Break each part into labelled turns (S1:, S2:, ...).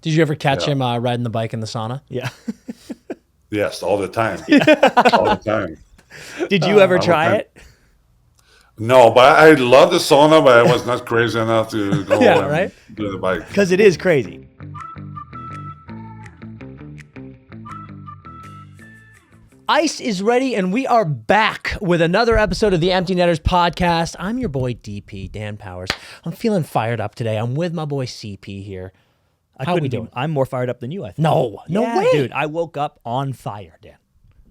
S1: Did you ever catch him riding the bike in the sauna?
S2: Yeah.
S3: Yes, all the time. All the time.
S2: Did you ever try it?
S3: No, but I love the sauna, but I was not crazy enough to go and do the bike.
S2: Because it is crazy.
S1: Ice is ready, and we are back with another episode of the Empty Netters podcast. I'm your boy DP, Dan Powers. I'm feeling fired up today. I'm with my boy CP here. How are we doing?
S2: I'm more fired up than you, I think.
S1: No way.
S2: Dude, I woke up on fire, Dan.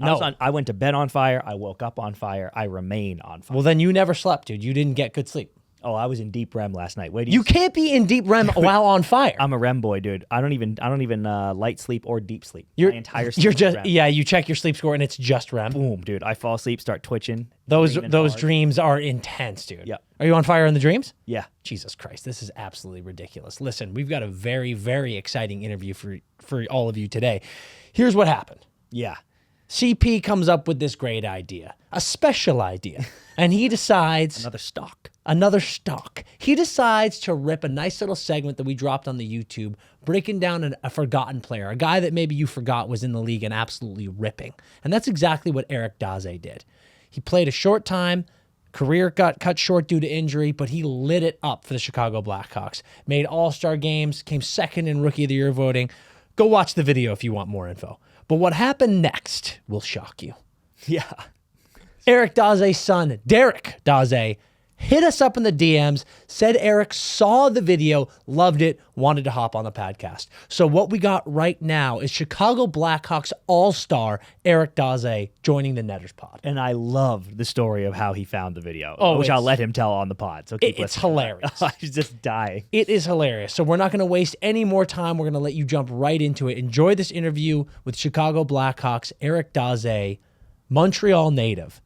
S2: I went to bed on fire. I woke up on fire. I remain on fire.
S1: Well, then you never slept, dude. You didn't get good sleep.
S2: Oh, I was in deep REM last night. Wait,
S1: you can't be in deep REM while on fire.
S2: I'm a REM boy, dude. I don't even light sleep or deep sleep. My entire sleep.
S1: You're just REM. You check your sleep score and it's just REM.
S2: Boom, dude. I fall asleep, start twitching.
S1: Those dreams are intense, dude.
S2: Yeah.
S1: Are you on fire in the dreams?
S2: Yeah.
S1: Jesus Christ, this is absolutely ridiculous. Listen, we've got a very, very exciting interview for all of you today. Here's what happened.
S2: Yeah.
S1: CP comes up with this great idea, a special idea, and he decides... Another stock. He decides to rip a nice little segment that we dropped on the YouTube, breaking down a forgotten player, a guy that maybe you forgot was in the league and absolutely ripping. And that's exactly what Eric Daze did. He played a short time, career got cut short due to injury, but he lit it up for the Chicago Blackhawks. Made all-star games, came second in Rookie of the Year voting. Go watch the video if you want more info. But what happened next will shock you.
S2: Yeah.
S1: Eric Daze's son, Derek Daze, hit us up in the DMs, said Eric saw the video, loved it, wanted to hop on the podcast. So what we got right now is Chicago Blackhawks All-Star Eric Daze joining the Netters pod.
S2: And I love the story of how he found the video, which I'll let him tell on the pod. So
S1: it's hilarious.
S2: I was just dying.
S1: It is hilarious. So we're not going to waste any more time. We're going to let you jump right into it. Enjoy this interview with Chicago Blackhawks Eric Daze, Montreal native.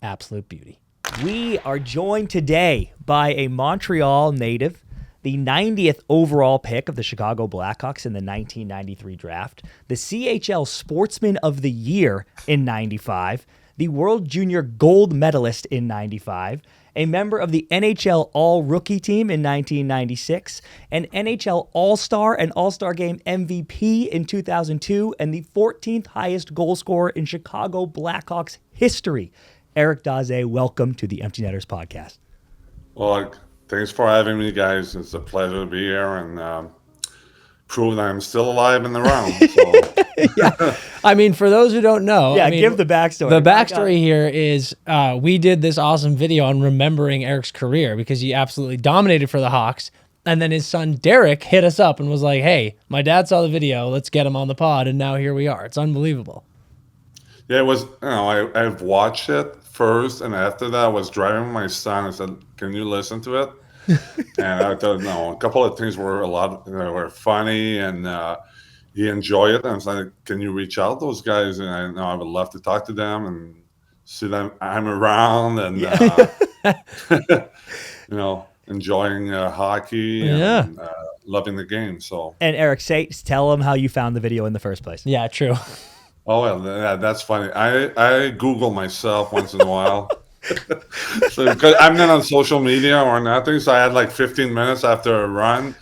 S1: Absolute beauty.
S2: We are joined today by a Montreal native, the 90th overall pick of the Chicago Blackhawks in the 1993 draft, the CHL Sportsman of the Year in 95, the World Junior Gold Medalist in 95, a member of the NHL All-Rookie Team in 1996, an NHL All-Star and All-Star Game MVP in 2002, and the 14th highest goal scorer in Chicago Blackhawks history. Eric Daze, welcome to the Empty Netters podcast.
S3: Well, thanks for having me, guys. It's a pleasure to be here and prove that I'm still alive in the round. So.
S1: Yeah. I mean, for those who don't know,
S2: give the backstory.
S1: The backstory here is we did this awesome video on remembering Eric's career because he absolutely dominated for the Hawks. And then his son, Derek, hit us up and was like, hey, my dad saw the video. Let's get him on the pod. And now here we are. It's unbelievable.
S3: Yeah, it was, I've watched it first, and after that, I was driving with my son. I said, can you listen to it? And I thought, a couple of things were were funny, and he enjoyed it. And I was like, can you reach out to those guys? And I would love to talk to them and see them. I'm around and, enjoying hockey and loving the game. So.
S2: And Eric, tell them how you found the video in the first place.
S1: Yeah, true.
S3: Oh, well, that's funny. I Google myself once in a while. So, because I'm not on social media or nothing, so I had like 15 minutes after a run.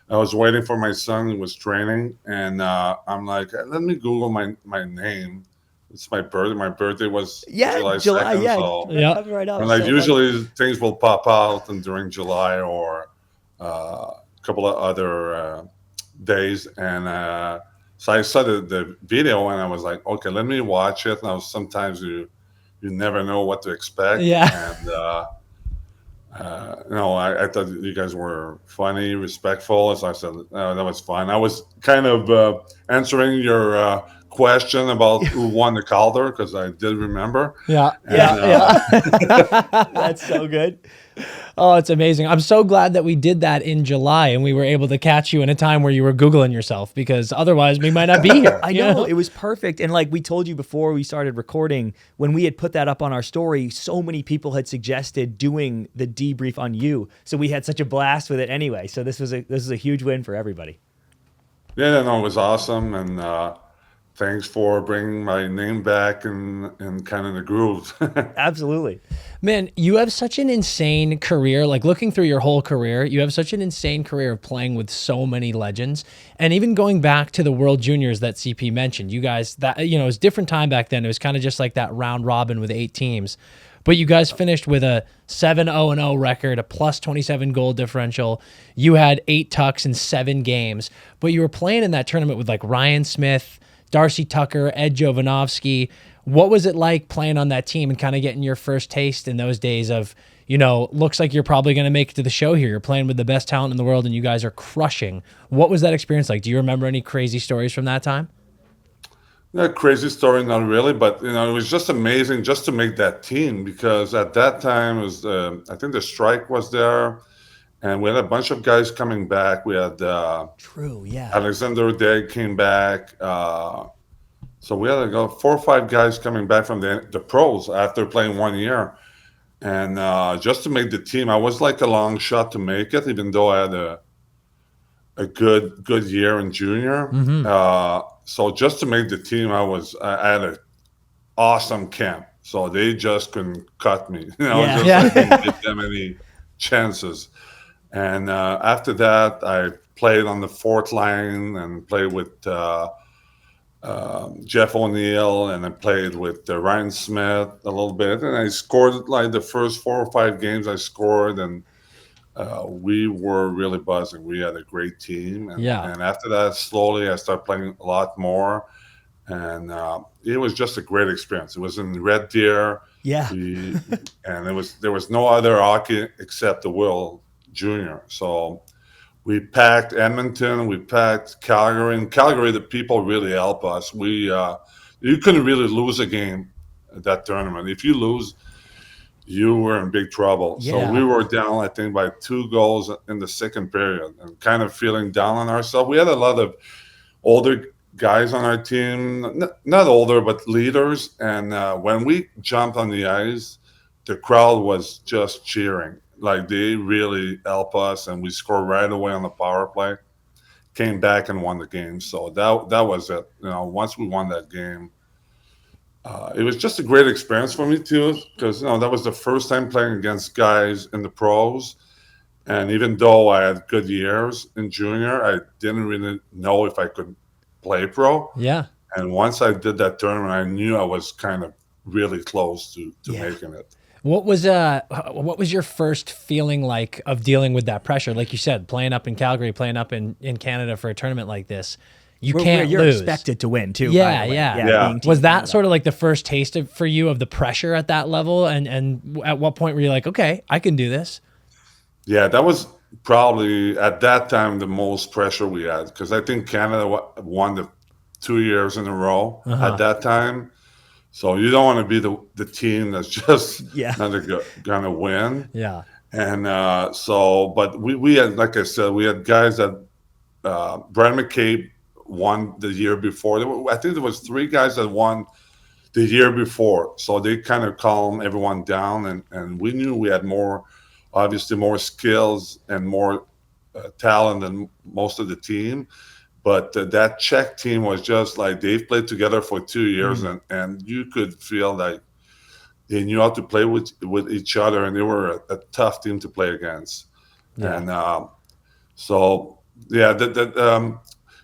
S3: I was waiting for my son who was training, and I'm like, let me Google my name. It's my birthday. My birthday was July 2nd.
S2: Yeah,
S3: so,
S2: right up.
S3: And like usually things will pop out during July or a couple of other days, and so I saw the video and I was like, okay, let me watch it. Now, sometimes you never know what to expect.
S1: Yeah.
S3: And, I thought you guys were funny, respectful. So I said, that was fun. I was kind of answering your question about who won the Calder because I did remember.
S1: Yeah.
S2: That's so good.
S1: Oh, it's amazing. I'm so glad that we did that in July and we were able to catch you in a time where you were Googling yourself because otherwise we might not be here.
S2: I know. It was perfect. And like we told you before we started recording, when we had put that up on our story, so many people had suggested doing the debrief on you. So we had such a blast with it anyway. So this was a huge win for everybody.
S3: Yeah, no, it was awesome. And thanks for bringing my name back in kind of the groove.
S2: Absolutely.
S1: Man, you have such an insane career. Like looking through your whole career, you have such an insane career of playing with so many legends. And even going back to the World Juniors that CP mentioned, you guys, that, you know, it was a different time back then. It was kind of just like that round robin with 8 teams. But you guys finished with a 7-0-0 record, a plus 27 goal differential. You had 8 tucks in 7 games. But you were playing in that tournament with like Ryan Smith, Darcy Tucker, Ed Jovanovski. What was it like playing on that team and kind of getting your first taste in those days of, you know, looks like you're probably going to make it to the show here. You're playing with the best talent in the world and you guys are crushing. What was that experience like? Do you remember any crazy stories from that time?
S3: That crazy story, not really, but you know, it was just amazing just to make that team because at that time it was I think the strike was there, and we had a bunch of guys coming back. We had
S2: True, yeah.
S3: Alexander Day came back, so we had 4 or 5 guys coming back from the pros after playing 1 year, and just to make the team, I was like a long shot to make it, even though I had a good year in junior. So just to make the team, I had an awesome camp. So they just couldn't cut me. You know, I didn't give them any chances. And after that, I played on the 4th line and played with Jeff O'Neill, and I played with Ryan Smith a little bit. And I scored like the first 4 or 5 games I scored, and we were really buzzing. We had a great team. And after that, slowly I started playing a lot more. And it was just a great experience. It was in Red Deer.
S2: Yeah.
S3: And there was no other hockey except the World Junior. So we packed Edmonton, we packed Calgary. In Calgary, the people really help us. You couldn't really lose a game at that tournament. If you lose, you were in big trouble.
S2: Yeah.
S3: So we were down, I think, by 2 goals in the second period and kind of feeling down on ourselves. We had a lot of older guys on our team, not older, but leaders. And when we jumped on the ice, the crowd was just cheering. Like they really helped us, and we scored right away on the power play. Came back and won the game. So that was it. You know, once we won that game, it was just a great experience for me too, because you know that was the first time playing against guys in the pros. And even though I had good years in junior, I didn't really know if I could play pro.
S1: Yeah.
S3: And once I did that tournament, I knew I was kind of really close to making it.
S1: What was your first feeling like of dealing with that pressure? Like you said, playing up in Calgary, playing up in Canada for a tournament like this, can't
S2: you're
S1: lose.
S2: Expected to win too.
S1: Yeah. Was that sort of like the first taste for you of the pressure at that level? And at what point were you like, okay, I can do this?
S3: Yeah, that was probably at that time the most pressure we had, because I think Canada won the 2 years in a row at that time. So you don't want to be the team that's just not going to win.
S1: Yeah.
S3: And but we had, like I said, we had guys that Brad McCabe won the year before. I think there was 3 guys that won the year before. So they kind of calmed everyone down. And we knew we had obviously more skills and more talent than most of the team. But that Czech team was just like, they've played together for 2 years, and you could feel like they knew how to play with each other, and they were a tough team to play against. Yeah. And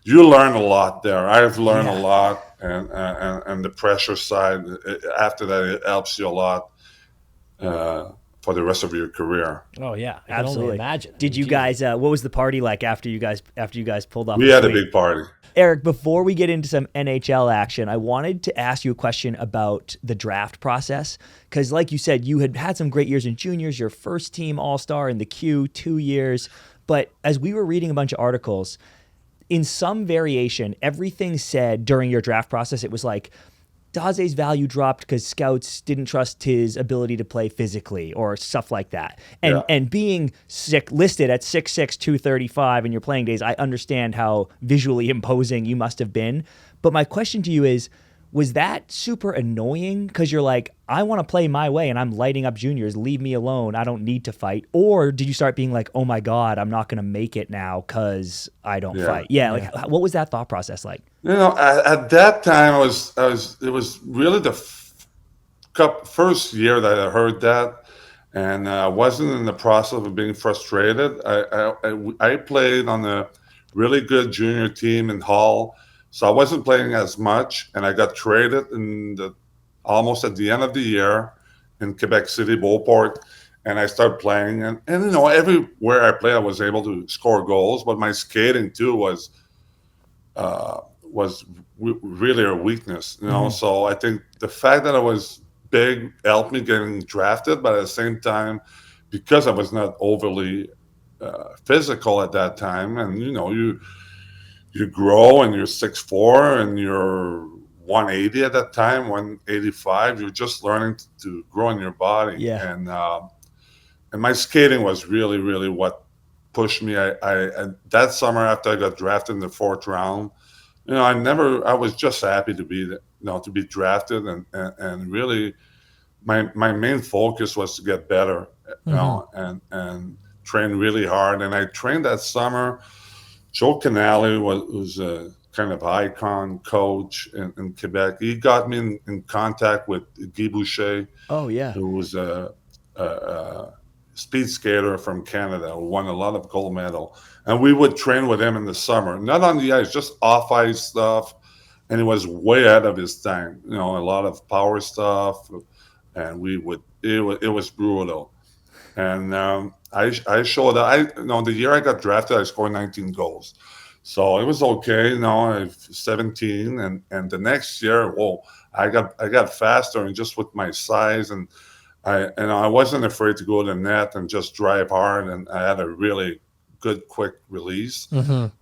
S3: you learn a lot there. I've learned a lot, and the pressure side, after that, it helps you a lot for the rest of your career.
S1: Oh yeah, I can only imagine.
S2: Did you guys? What was the party like after you guys pulled off?
S3: We had a big party.
S2: Eric, before we get into some NHL action, I wanted to ask you a question about the draft process, because, like you said, you had some great years in juniors. Your first team All-Star in the Q, 2 years. But as we were reading a bunch of articles, in some variation, everything said during your draft process, it was like, Daze's value dropped because scouts didn't trust his ability to play physically or stuff like that. And being listed at 6'6", 235 in your playing days, I understand how visually imposing you must have been. But my question to you is, Was that super annoying? Because you're like, I want to play my way and I'm lighting up juniors. Leave me alone. I don't need to fight. Or did you start being like, oh my God, I'm not going to make it now because I don't fight? Yeah. Like, what was that thought process like?
S3: At that time, it was really the first year that I heard that, and I wasn't in the process of being frustrated. I played on a really good junior team in Hull, so I wasn't playing as much, and I got traded almost at the end of the year in Quebec City, Beauport, and I started playing, and everywhere I played, I was able to score goals, but my skating too was really a weakness, So I think the fact that I was big helped me getting drafted, but at the same time, because I was not overly physical at that time, and you grow and you're 6'4" and you're 180 at that time, 185. You're just learning to grow in your body, and my skating was really, really what pushed me. I that summer after I got drafted in the 4th round, I was just happy to be drafted, and really my main focus was to get better, and train really hard. And I trained that summer. Joe Canale was a kind of icon coach in Quebec. He got me in contact with Guy Boucher.
S2: Oh yeah,
S3: who was a speed skater from Canada who won a lot of gold medal. And we would train with him in the summer, not on the ice, just off ice stuff. And he was way ahead of his time, a lot of power stuff. And it was brutal. And I showed up. The year I got drafted, I scored 19 goals. So it was okay. I was 17. And the next year, I got faster, and just with my size, and I wasn't afraid to go to the net and just drive hard. And I had a really good quick release.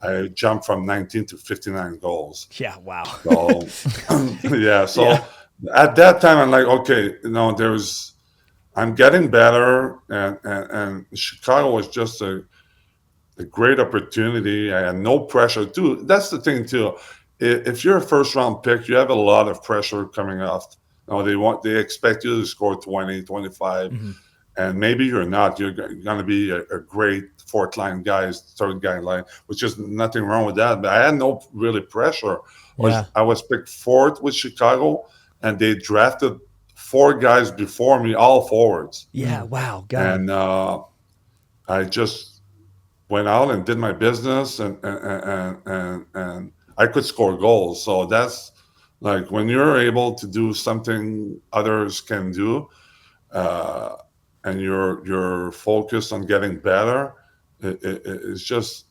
S3: I jumped from 19 to 59 goals.
S2: Yeah, wow.
S3: So at that time I'm like, okay, I'm getting better, and Chicago was just a great opportunity. I had no pressure too. That's the thing too. If you're a first round pick, you have a lot of pressure coming off. They expect you to score 20, 25. And maybe you're not. You're going to be a great 4th line guy, 3rd guy line, which is nothing wrong with that. But I had no really pressure. I was picked 4th with Chicago, and they drafted 4 guys before me, all forwards.
S2: Yeah, wow. God.
S3: And I just went out and did my business, and I could score goals. So that's like when you're able to do something others can do, and you're focused on getting better. It's just,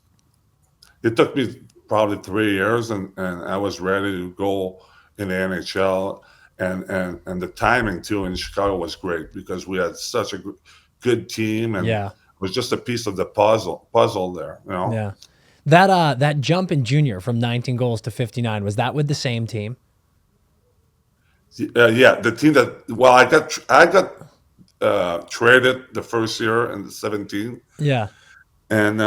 S3: it took me probably 3 years, and I was ready to go in the NHL, and the timing too in Chicago was great because we had such a good team, and it was just a piece of the puzzle there.
S1: Yeah, that jump in junior from 19 goals to 59, was that with the same team?
S3: The team that I got traded the first year in the 17.
S1: Yeah.
S3: And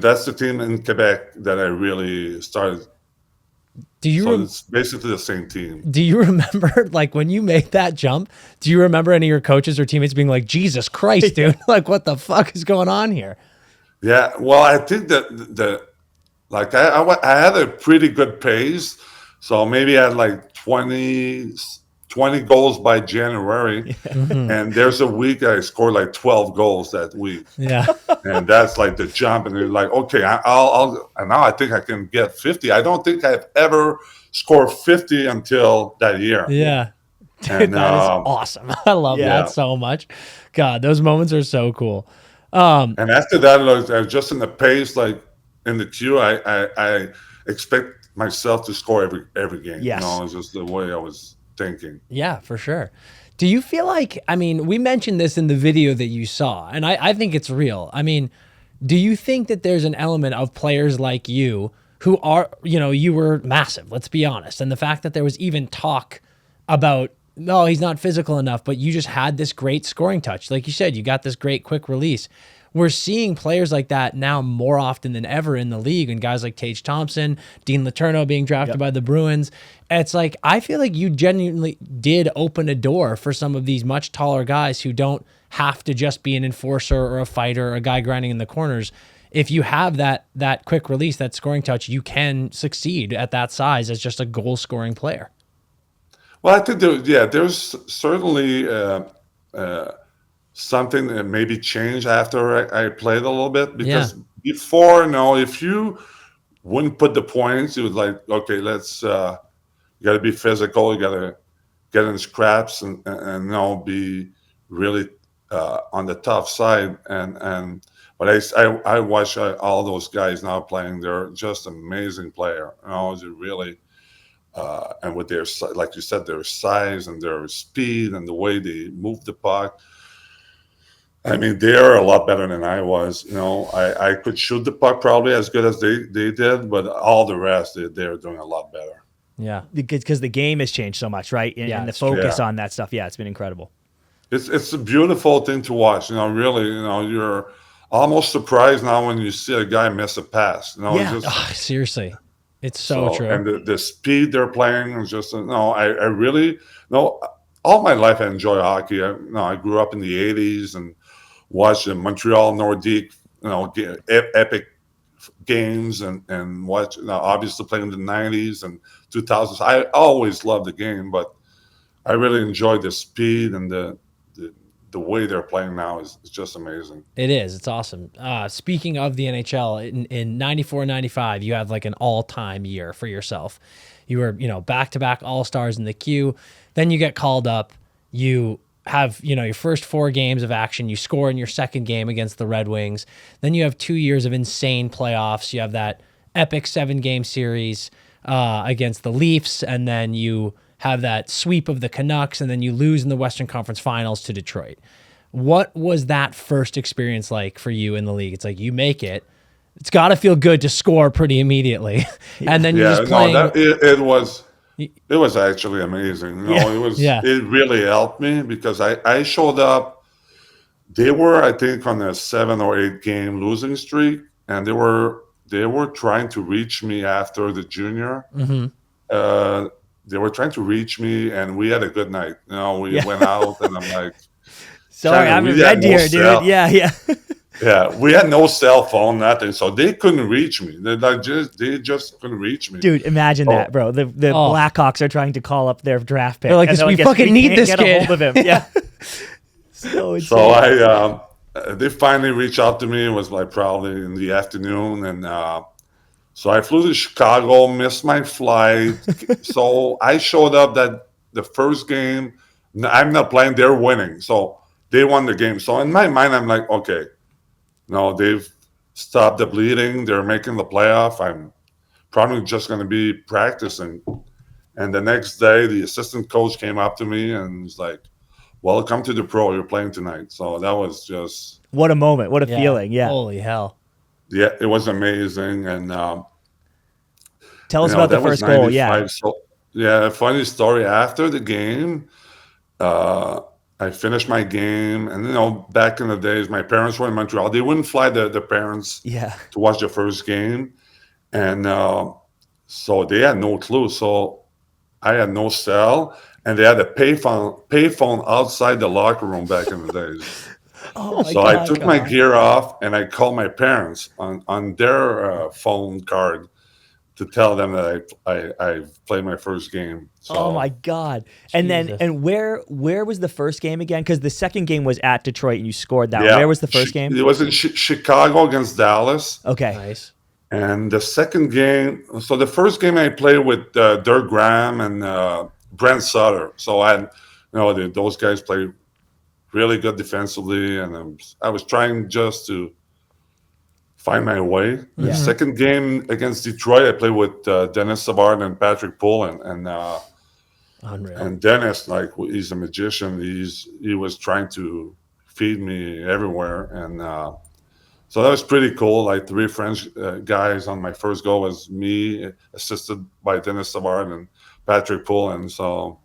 S3: that's the team in Quebec that I really started. It's basically the same team.
S1: Do you remember, like, when you made that jump, do you remember any of your coaches or teammates being like, Jesus Christ, dude, like, what the fuck is going on here?
S3: Yeah, well, I think that I had a pretty good pace. So maybe I had like 20 goals by January, and there's a week I scored like 12 goals that week.
S1: Yeah,
S3: and that's like the jump, and you're like, okay, I'll and now I think I can get 50. I don't think I've ever scored 50 until that year.
S1: Yeah, dude, that is awesome. I love that so much. God, those moments are so cool.
S3: And after that, I was just in the pace, like in the queue. I expect myself to score every game.
S2: Yes.
S3: It's just the way I was thinking.
S1: Yeah, for sure. Do you feel like, we mentioned this in the video that you saw, and I think it's real. Do you think that there's an element of players like you who are, you were massive, let's be honest, and the fact that there was even talk about, no, he's not physical enough, but you just had this great scoring touch. Like you said, you got this great quick release. we're seeing players like that now more often than ever in the league, and guys like Tage Thompson, Dean Letourneau being drafted by the Bruins. It's like, I feel like you genuinely did open a door for some of these much taller guys who don't have to just be an enforcer or a fighter or a guy grinding in the corners. If you have that quick release, that scoring touch, you can succeed at that size as just a goal scoring player.
S3: Well, I think there's certainly something that maybe changed after I played a little bit, because before, if you wouldn't put the points, you would like, okay, let's you got to be physical, you got to get in scraps and be really on the tough side. But I watch all those guys now playing. They're just amazing player. They really. And with their, like you said, their size and their speed and the way they move the puck, I mean, they're a lot better than I was. I could shoot the puck probably as good as they did, but all the rest, they're doing a lot better.
S2: Yeah, because the game has changed so much, right? And the focus on that stuff. Yeah, it's been incredible.
S3: It's a beautiful thing to watch. Really, you're almost surprised now when you see a guy miss a pass.
S1: Seriously. It's so true.
S3: And the speed they're playing is just, I really, all my life I enjoy hockey. I grew up in the 80s and watched the Montreal Nordique, epic games and watch, obviously playing in the 90s and 2000s. I always loved the game, but I really enjoy the speed and the way they're playing now is just amazing.
S1: It is. It's awesome. Speaking of the NHL, in 94-95, you have like an all-time year for yourself. You were, back-to-back All-Stars in the queue. Then you get called up. You have, your first 4 games of action. You score in your second game against the Red Wings. Then you have 2 years of insane playoffs. You have that epic 7-game series against the Leafs, and then you have that sweep of the Canucks, and then you lose in the Western Conference Finals to Detroit. What was that first experience like for you in the league? It's like, you make it. It's got to feel good to score pretty immediately. And then you're just playing.
S3: It was actually amazing. It really helped me because I showed up. They were, I think, on a 7 or 8 game losing streak, and they were trying to reach me after the junior. Mm-hmm. They were trying to reach me, and we had a good night. We went out, and I'm like,
S2: sorry, I'm in red deer, dude. Yeah.
S3: We had no cell phone, nothing, so they couldn't reach me. They just couldn't reach me.
S2: Dude, imagine that, bro. The Blackhawks are trying to call up their draft pick.
S1: They're like, we fucking need this kid.
S2: Get a hold of him. Yeah.
S3: So they finally reached out to me. It was like probably in the afternoon, and so I flew to Chicago, missed my flight. So I showed up that the first game, I'm not playing, they're winning. So they won the game. So in my mind, I'm like, okay, they've stopped the bleeding. They're making the playoff. I'm probably just going to be practicing. And the next day, the assistant coach came up to me and was like, welcome to the pro. You're playing tonight. So that was just...
S2: What a moment. What a feeling. Yeah.
S1: Holy hell.
S3: Yeah, it was amazing. And
S2: tell us about the first goal. Yeah.
S3: So, a funny story. After the game, I finished my game. And, back in the days, my parents were in Montreal. They wouldn't fly the parents to watch the first game. And so they had no clue. So I had no cell. And they had a payphone outside the locker room back in the days. I took my gear off and I called my parents on their phone card to tell them that I played my first game. So,
S2: oh my God! And
S1: Jesus.
S2: then where was the first game again? Because the second game was at Detroit and you scored that. Yeah. Where was the first game?
S3: It was in Chicago against Dallas.
S2: Okay,
S1: nice.
S3: And the second game, so the first game I played with Dirk Graham and Brent Sutter. So those guys played really good defensively, and I was trying just to find my way.
S2: Yeah.
S3: The second game against Detroit, I played with Dennis Savard and Patrick Pullen, and Dennis, like, he's a magician. He was trying to feed me everywhere, and so that was pretty cool. Like 3 French guys on my first goal was me, assisted by Dennis Savard and Patrick Pullen. So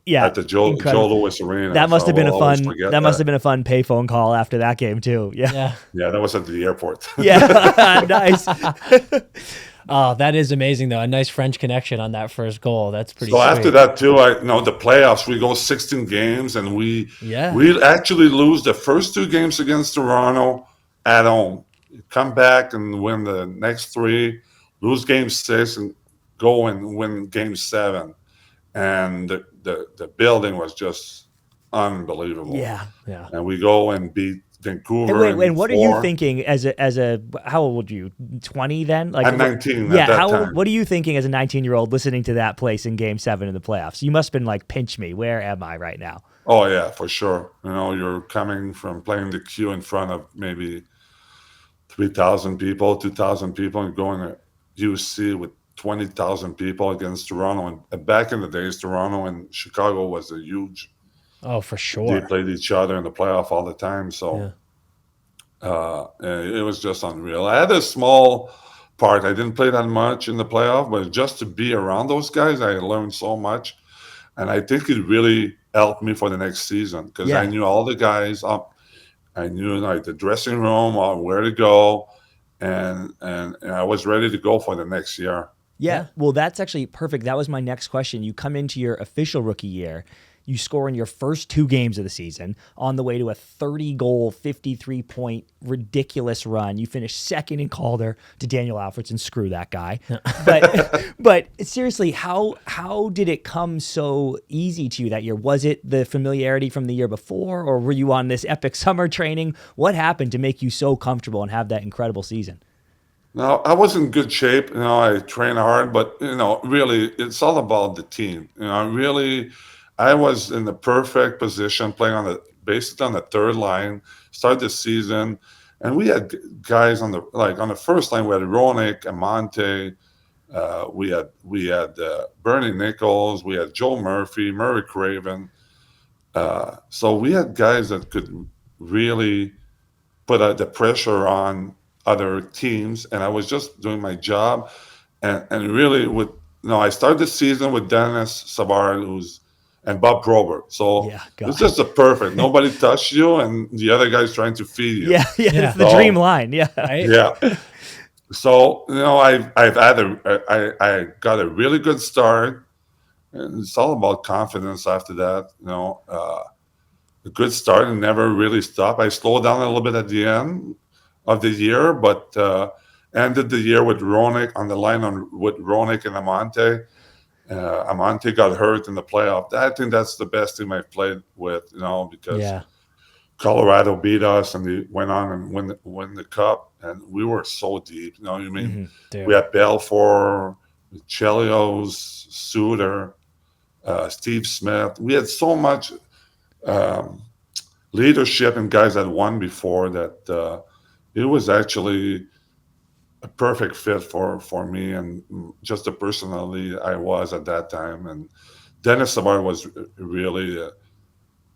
S2: Yeah,
S3: at the Joe Louis Arena.
S2: That must
S3: So
S2: have been
S3: we'll
S2: a
S3: always
S2: fun.
S3: forget
S2: That must have been a fun payphone call after that game too. Yeah.
S1: Yeah.
S3: Yeah, that was at the airport.
S2: Yeah. Nice.
S1: Oh, that is amazing though. A nice French connection on that first goal. That's pretty
S3: So
S1: sweet.
S3: after that too, the playoffs, we go 16 games, and we
S1: Yeah.
S3: actually lose the first 2 games against Toronto at home. Come back and win the next 3, lose game 6, and go and win game 7. And the building was just unbelievable.
S2: Yeah.
S1: Yeah.
S3: And we go and beat Vancouver.
S2: And wait, and what are you
S3: 4.
S2: thinking as a how old were you? 20 then? Like
S3: I'm 19
S2: Yeah.
S3: at that
S2: How?
S3: time.
S2: What are you thinking as a 19-year-old listening to that place in Game 7 in the playoffs? You must have been like, pinch me. Where am I right now?
S3: Oh yeah, for sure. You're coming from playing the queue in front of maybe 3,000 people, 2,000 people, and going to UC with 20,000 people against Toronto. And back in the days, Toronto and Chicago was a huge.
S1: Oh, for sure.
S3: They played each other in the playoff all the time. So it was just unreal. I had a small part. I didn't play that much in the playoff, but just to be around those guys, I learned so much. And I think it really helped me for the next season because I knew all the guys up. I knew like the dressing room, where to go, and I was ready to go for the next year.
S2: Yeah. Well, that's actually perfect. That was my next question. You come into your official rookie year. You score in your first 2 games of the season on the way to a 30-goal, 53-point, ridiculous run. You finish second in Calder to Daniel Alfredson. Screw that guy. But seriously, how did it come so easy to you that year? Was it the familiarity from the year before, or were you on this epic summer training? What happened to make you so comfortable and have that incredible season?
S3: No, I was in good shape. I trained hard, but really, it's all about the team. I was in the perfect position, playing basically on the third line. Started the season, and we had guys on the first line. We had Roenick, Amante, we had Bernie Nichols, we had Joe Murphy, Murray Craven. So we had guys that could really put the pressure on other teams, and I was just doing my job, and really I started the season with Dennis Savard, and Bob Probert. So it's just a perfect. Nobody touched you, and the other guy's trying to feed you.
S2: Yeah. It's the dream line. Yeah.
S1: Right?
S3: Yeah. So I got a really good start, and it's all about confidence after that. A good start and never really stopped. I slowed down a little bit at the end of the year, but ended the year with Roenick on the line with Roenick and Amante. Amante got hurt in the playoff. I think that's the best team I've played with, because Colorado beat us and they went on and win the cup, and we were so deep. We had Belfour, Chelios, Suter, Steve Smith. We had so much leadership and guys that won before that it was actually a perfect fit for me and just the personality I was at that time. And Dennis Savard was really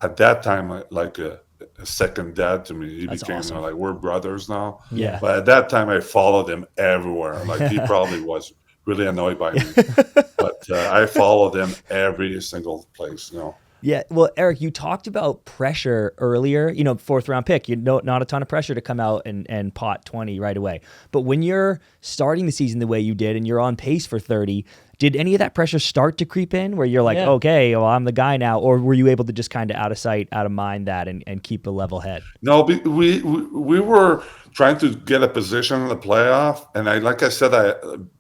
S3: at that time like a second dad to me. He became
S2: awesome.
S3: like we're brothers now.
S2: Yeah.
S3: But at that time I followed him everywhere. Like he probably was really annoyed by me, but I followed him every single place.
S2: Yeah. Well, Eric, you talked about pressure earlier, 4th round pick, not a ton of pressure to come out and pot 20 right away. But when you're starting the season the way you did and you're on pace for 30, did any of that pressure start to creep in where you're like, okay, well, I'm the guy now? Or were you able to just kind of out of sight, out of mind that and keep a level head?
S3: No, we were trying to get a position in the playoff. And like I said,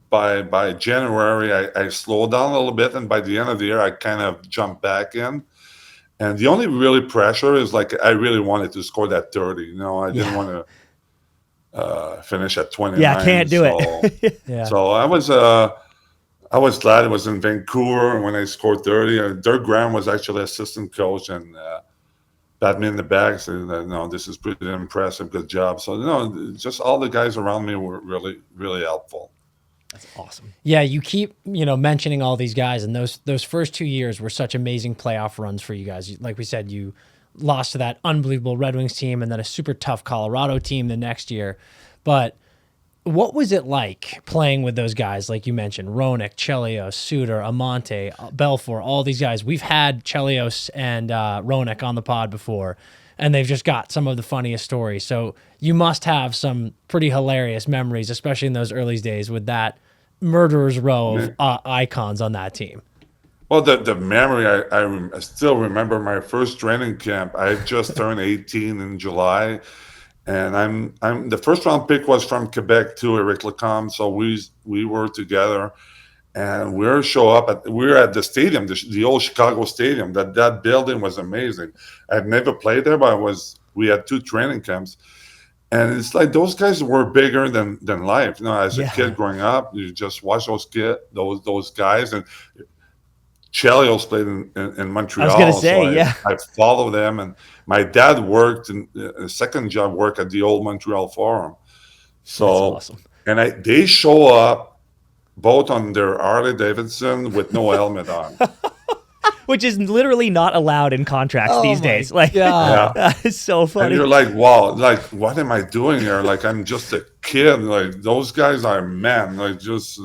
S3: by January, I slowed down a little bit. And by the end of the year, I kind of jumped back in. And the only really pressure is like I really wanted to score that 30. I didn't want to finish at 29.
S2: Yeah, can't do it.
S3: So I was glad it was in Vancouver when I scored 30. And Dirk Graham was actually assistant coach and pat me in the back, saying that, no, this is pretty impressive, good job. So, just all the guys around me were really, really helpful.
S2: That's awesome.
S1: Yeah, you keep, mentioning all these guys, and those first 2 years were such amazing playoff runs for you guys. Like we said, you lost to that unbelievable Red Wings team and then a super tough Colorado team the next year. But What was it like playing with those guys, like you mentioned, Roenick, Chelios, Suter, Amante, Belfour, all these guys? We've had Chelios and Roenick on the pod before, and they've just got some of the funniest stories. So you must have some pretty hilarious memories, especially in those early days with that murderer's row of icons on that team.
S3: Well, the memory, I still remember my first training camp. I just turned 18 in July, and I'm the first round pick was from Quebec too, Eric Lacombe. So we were together, and we were at the stadium, the old Chicago stadium. That building was amazing. I'd never played there, but we had 2 training camps. And it's like those guys were bigger than life. As a kid growing up, you just watch those guys. And Chelios played in Montreal.
S2: I was going to say,
S3: I followed them, and my dad worked in a second job work at the old Montreal Forum. So,
S2: that's awesome.
S3: And they show up both on their Harley Davidson with no helmet on.
S2: Which is literally not allowed in contracts these days. Like, that is so funny.
S3: And you're like, wow, like, what am I doing here? Like, I'm just a kid. Like, those guys are men. Like, just...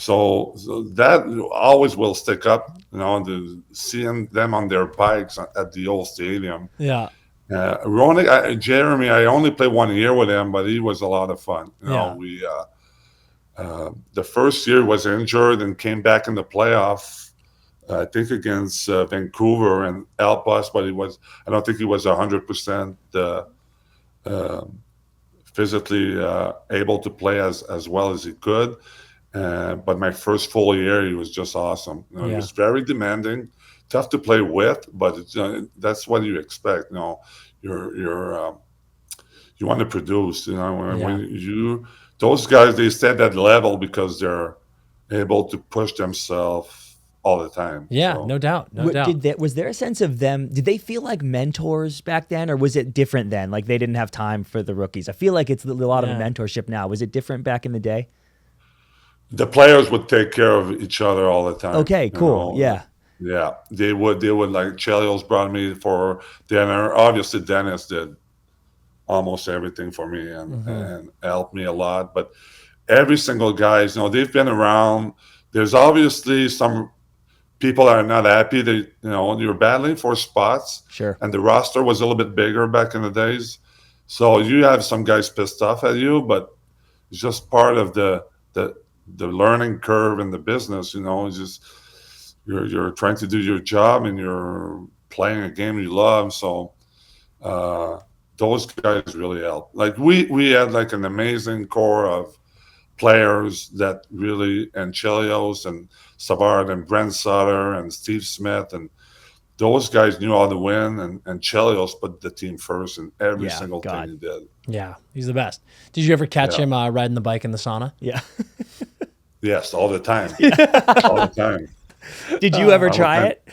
S3: So that always will stick up, seeing them on their bikes at the old stadium.
S1: Yeah.
S3: Roenick, Jeremy, I only played 1 year with him, but he was a lot of fun. We the first year was injured and came back in the playoff, I think against Vancouver, and helped us, but I don't think he was 100% physically able to play as well as he could. But my first full year, he was just awesome. He was very demanding, tough to play with, but that's what you expect. You want to produce. When those guys, they stay at that level because they're able to push themselves all the time.
S2: Yeah,
S3: so.
S2: No doubt. Was there a sense of them? Did they feel like mentors back then, or was it different then? Like they didn't have time for the rookies. I feel like it's a lot of a mentorship now. Was it different back in the day?
S3: The players would take care of each other all the time.
S2: Okay, cool. Yeah,
S3: they would like Chelios brought me for dinner. Obviously, Dennis did almost everything for me and helped me a lot. But every single guy, they've been around. There's obviously some people that are not happy that you're battling for spots.
S2: Sure.
S3: And the roster was a little bit bigger back in the days, so you have some guys pissed off at you, but it's just part of the learning curve in the business. Just you're trying to do your job and you're playing a game you love. So those guys really help. Like we had like an amazing core of players that really, and Chelios and Savard and Brent Sutter and Steve Smith, and those guys knew how to win, and Chelios put the team first in every single thing he did.
S1: Yeah, he's the best. Did you ever catch him riding the bike in the sauna?
S2: Yeah.
S3: Yes, all the time. All the time.
S2: Did you ever try it?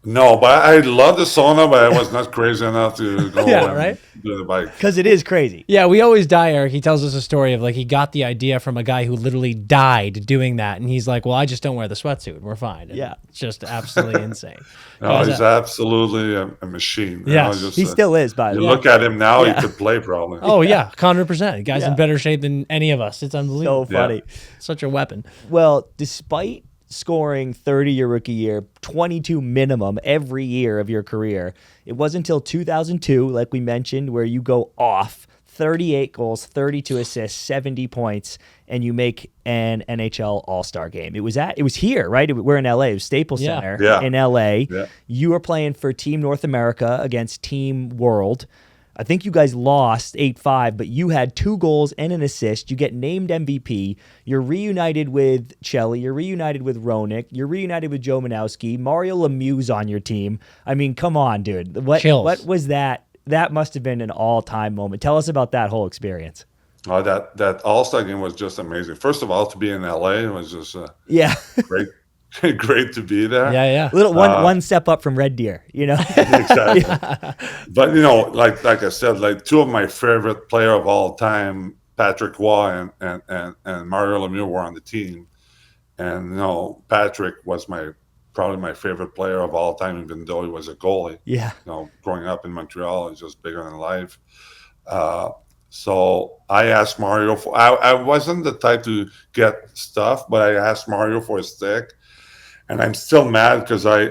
S3: No, but I love the sauna, but I was not crazy enough to go and do the bike.
S2: Because it is crazy.
S1: Yeah, we always die, Eric. He tells us a story of like he got the idea from a guy who literally died doing that. And he's like, well, I just don't wear the sweatsuit. We're fine. And it's just absolutely insane.
S3: No, he's absolutely a machine.
S1: Yes,
S2: he still is, by the way.
S3: You look at him now, he could play probably.
S1: Oh, yeah, 100%. The guy's in better shape than any of us. It's unbelievable.
S2: So funny.
S1: Such a weapon.
S2: Well, despite scoring 30 your rookie year, 22 minimum every year of your career, it wasn't until 2002, like we mentioned, where you go off 38 goals, 32 assists, 70 points, and you make an NHL All-Star game. It was here, right? We're in LA. It was Staples Center in LA. Yeah. You were playing for Team North America against Team World. I think you guys lost 8-5, but you had 2 goals and an assist. You get named MVP. You're reunited with Chelly. You're reunited with Roenick. You're reunited with Joe Manowski. Mario Lemieux's on your team. I mean, come on, dude. What was that? That must have been an all-time moment. Tell us about that whole experience.
S3: Oh, that All-Star game was just amazing. First of all, to be in LA was just great. Great to be there.
S1: Yeah.
S2: Little one step up from Red Deer,
S3: Exactly. But like I said, like 2 of my favorite player of all time, Patrick Waugh and Mario Lemieux, were on the team. And Patrick was probably my favorite player of all time, even though he was a goalie.
S2: Yeah.
S3: Growing up in Montreal, he's just bigger than life. So I asked Mario for. I wasn't the type to get stuff, but I asked Mario for a stick, and I'm still mad because I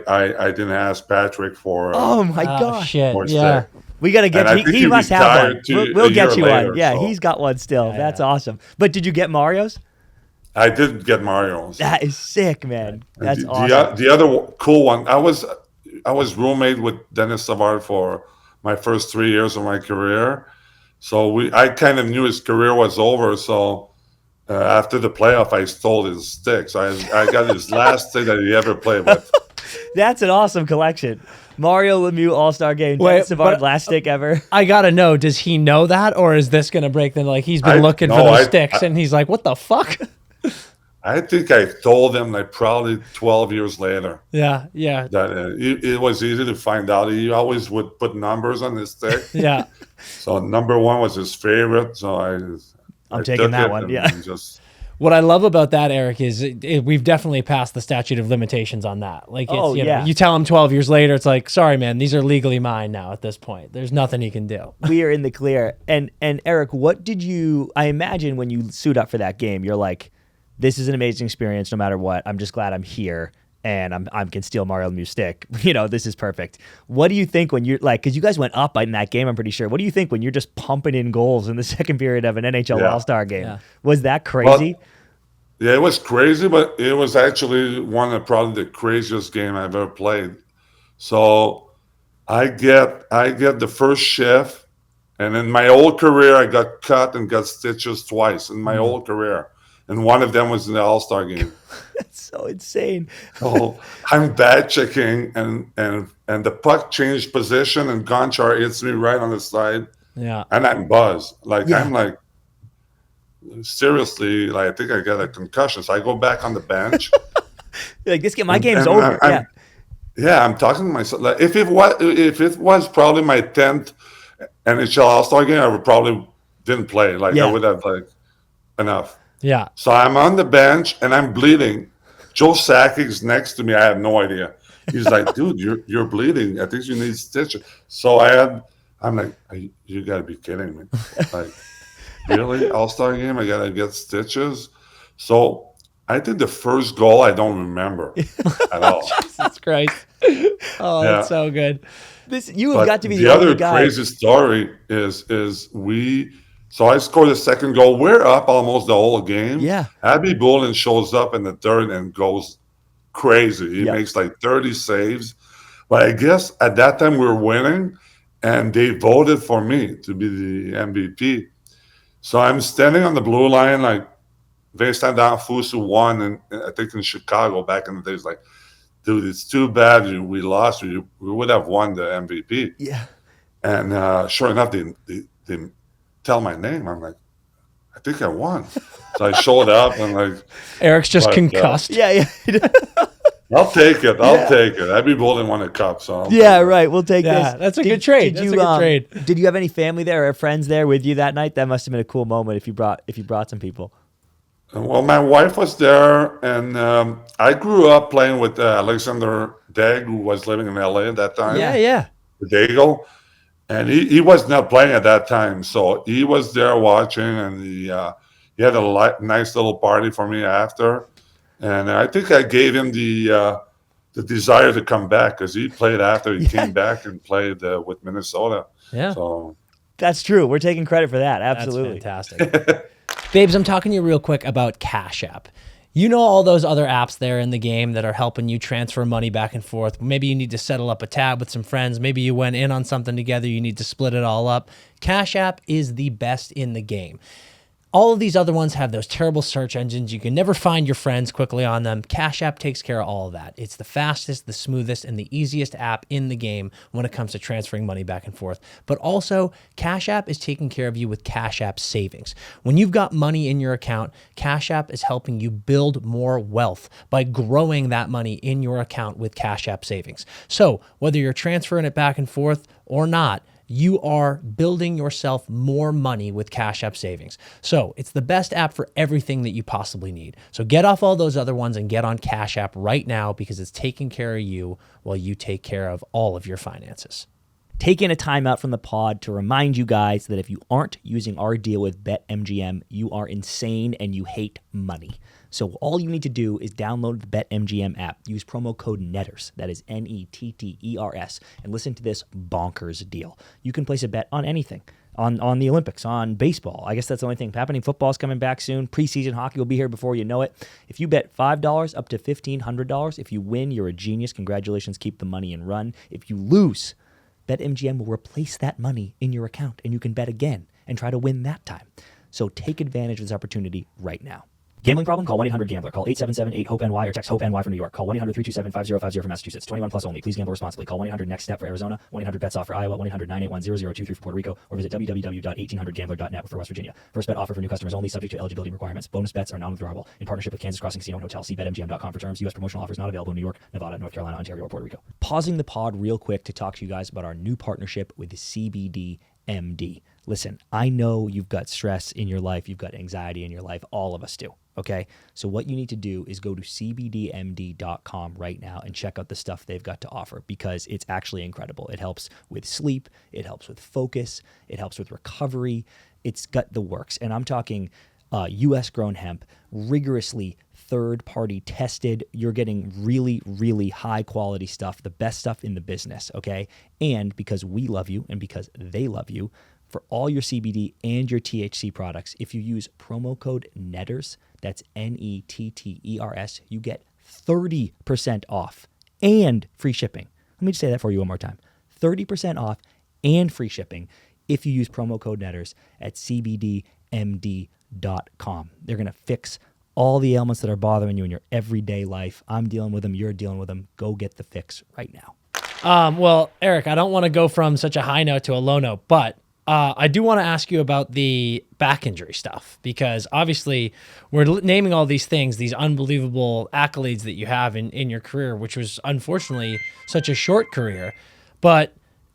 S3: didn't ask Patrick
S2: Oh my
S1: Oh,
S2: gosh.
S1: shit.
S3: for a
S1: Yeah.
S3: stick.
S2: We got to get
S3: And I
S2: you.
S3: think
S2: He
S3: he
S2: must have one.
S3: retired to
S2: We'll
S3: a
S2: get
S3: year
S2: you
S3: later,
S2: one. Yeah,
S3: so-
S2: he's got one still.
S1: Yeah,
S2: That's
S1: yeah.
S2: awesome. But did you get Mario's?
S3: I did get Mario's.
S2: That is sick, man. That's
S3: the,
S2: awesome.
S3: the other cool one, I was roommate with Dennis Savard for my first 3 years of my career. So I kind of knew his career was over. So after the playoff, I stole his stick. So I got his last stick that he ever played with.
S2: That's an awesome collection. Mario Lemieux All-Star Game.
S1: Wait,
S2: Dennis Savard,
S1: but-
S2: last stick ever.
S1: I gotta know, does he know that, or is this gonna break the, like, he's been looking for
S3: no,
S1: those
S3: I-
S1: sticks and he's like, what the fuck?
S3: I think I told him like probably 12 years later
S1: Yeah, yeah,
S3: that it was easy to find out. He always would put numbers on his stick.
S1: yeah.
S3: So number one was his favorite. So I
S2: taking
S3: took
S2: that
S3: it
S2: one,
S3: and
S2: yeah.
S3: just
S1: What I love about that, Eric, is we've definitely passed the statute of limitations on that. Like, it's,
S2: Oh,
S1: you
S2: yeah.
S1: know, you tell him 12 years later, it's like, sorry, man, these are legally mine now at this point. There's nothing he can do.
S2: We are in the clear. And Eric, what did you? I imagine when you suit up for that game, you're like, this is an amazing experience no matter what. I'm just glad I'm here and I can steal Mario Lemieux stick. You know, this is perfect. What do you think when you're like, because you guys went up in that game, I'm pretty sure. What do you think when you're just pumping in goals in the second period of an NHL
S3: Yeah.
S2: All-Star game?
S1: Yeah.
S2: Was that crazy?
S3: yeah, it was crazy, but it was actually one of probably the craziest game I've ever played. So I get the first shift, and in my old career, I got cut and got stitches twice in my old career, and one of them was in the All-Star game.
S2: That's so insane.
S3: So I'm bad checking, and the puck changed position, and Gonchar hits me right on the side,
S1: Yeah.
S3: and I'm buzzed. Like
S2: Yeah.
S3: I'm like, seriously, like I think I got a concussion. So I go back on the bench.
S2: You're like, this game, my game's
S3: and
S2: over.
S3: I'm- Yeah, I'm talking to myself. Like, if it was probably my 10th NHL All-Star game, I would probably didn't play. Like
S2: Yeah.
S3: I would have like enough.
S1: Yeah.
S3: So I'm on the bench and I'm bleeding. Joe Sakic's next to me. I have no idea. He's like, dude, you're bleeding. I think you need stitches. So I'm like, you gotta be kidding me. Like, really? All-Star game? I gotta get stitches? So I think the first goal I don't remember at all.
S1: Jesus Christ. Oh,
S3: Yeah.
S1: that's so good.
S2: You have
S3: But
S2: got to be
S3: the
S2: the only
S3: other
S2: guy.
S3: crazy story is so I scored the second goal. We're up almost the whole game.
S2: Yeah.
S3: Abby Bullen shows up in the third and goes crazy. He
S2: Yeah.
S3: makes like 30 saves. But I guess at that time we were winning, and they voted for me to be the MVP. So I'm standing on the blue line, like Vincent D'Anfusu won, and I think in Chicago back in the days, like, dude, it's too bad we lost. We would have won the MVP.
S2: Yeah.
S3: And sure enough, they tell my name. I'm like, I think I won. So I showed up and like,
S1: Eric's just
S3: But,
S1: concussed.
S2: Yeah.
S3: I'll take it. I'll take it. Abby Bolden won a cup, so I'll
S2: Yeah,
S3: take it.
S2: right. We'll take
S1: Yeah,
S2: this.
S1: that's a good trade. That's a good trade.
S2: Did you have any family there or friends there with you that night? That must have been a cool moment if you brought some people.
S3: Well, my wife was there, and I grew up playing with Alexander Degg, who was living in LA at that time.
S1: Yeah.
S3: The Daigle. And he was not playing at that time, so he was there watching, and he had a nice little party for me after. And I think I gave him the desire to come back because he played after he came back and played with Minnesota.
S1: Yeah.
S3: So
S2: That's true. We're taking credit for that. Absolutely.
S1: That's fantastic. Babes, I'm talking to you real quick about Cash App. You know all those other apps there in the game that are helping you transfer money back and forth. Maybe you need to settle up a tab with some friends. Maybe you went in on something together. You need to split it all up. Cash App is the best in the game. All of these other ones have those terrible search engines. You can never find your friends quickly on them. Cash App takes care of all of that. It's the fastest, the smoothest, and the easiest app in the game when it comes to transferring money back and forth. But also, Cash App is taking care of you with Cash App savings. When you've got money in your account, Cash App is helping you build more wealth by growing that money in your account with Cash App savings. So whether you're transferring it back and forth or not, you are building yourself more money with Cash App savings. So it's the best app for everything that you possibly need. So get off all those other ones and get on Cash App right now because it's taking care of you while you take care of all of your finances.
S2: taking a time out from the pod to remind you guys that if you aren't using our deal with BetMGM, you are insane and you hate money. So all you need to do is download the BetMGM app, use promo code NETTERS, that is NETTERS, and listen to this bonkers deal. You can place a bet on anything. On the Olympics, on baseball. I guess that's the only thing happening. Football's coming back soon. Preseason hockey will be here before you know it. If you bet $5 up to $1,500, if you win, you're a genius. Congratulations. Keep the money and run. If you lose, BetMGM will replace that money in your account, and you can bet again and try to win that time. So take advantage of this opportunity right now. Gambling problem? Call 1-800-GAMBLER. Call 877-8-HOPE-NY or text HOPE-NY from New York. Call 1-800-327-5050 for Massachusetts. 21 plus only. Please gamble responsibly. Call 1-800-NEXT-STEP for Arizona. 1-800-BETS-OFF for Iowa. 1-800-981-0023 for Puerto Rico. Or visit www.1800gambler.net for West Virginia. First bet offer for new customers only, subject to eligibility requirements. Bonus bets are non-withdrawable. In partnership with Kansas Crossing Casino and Hotel. See BetMGM.com for terms. U.S. promotional offers not available in New York, Nevada, North Carolina, Ontario, or Puerto Rico. Pausing the pod real quick to talk to you guys about our new partnership with CBD MD. Listen, I know you've got stress in your life. You've got anxiety in your life. All of us do. Okay, so what you need to do is go to cbdmd.com right now and check out the stuff they've got to offer, because it's actually incredible. It helps with sleep, it helps with focus, it helps with recovery. It's got the works. And I'm talking U.S. grown hemp, rigorously third-party tested. You're getting really, really high-quality stuff, the best stuff in the business, okay? And because we love you and because they love you, for all your CBD and your THC products, if you use promo code NETTERS, that's NETTERS, you get 30% off and free shipping. Let me just say that for you one more time. 30% off and free shipping if you use promo code NETTERS at cbdmd.com. They're going to fix all the ailments that are bothering you in your everyday life. I'm dealing with them. You're dealing with them. Go get the fix right now.
S1: Well, Eric, I don't want to go from such a high note to a low note, but I do want to ask you about the back injury stuff, because obviously we're naming all these things, these unbelievable accolades that you have in your career, which was unfortunately such a short career. But,